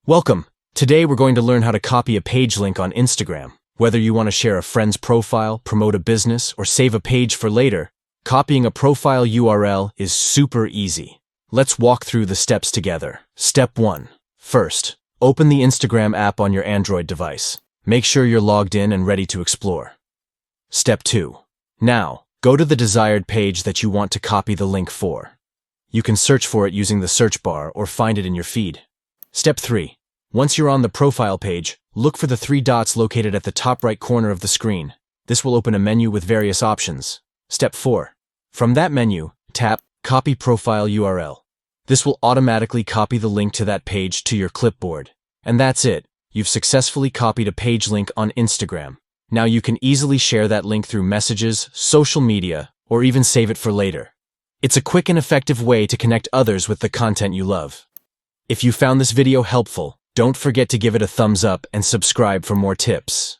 Welcome! Today we're going to learn how to copy a page link on Instagram. Whether you want to share a friend's profile, promote a business, or save a page for later, copying a profile URL is super easy. Let's walk through the steps together. Step 1. First, open the Instagram app on your Android device. Make sure you're logged in and ready to explore. Step 2. Now, go to the desired page that you want to copy the link for. You can search for it using the search bar or find it in your feed. Step 3. Once you're on the profile page, look for the 3 dots located at the top right corner of the screen. This will open a menu with various options. Step 4. From that menu, tap Copy Profile URL. This will automatically copy the link to that page to your clipboard. And that's it. You've successfully copied a page link on Instagram. Now you can easily share that link through messages, social media, or even save it for later. It's a quick and effective way to connect others with the content you love. If you found this video helpful, don't forget to give it a thumbs up and subscribe for more tips.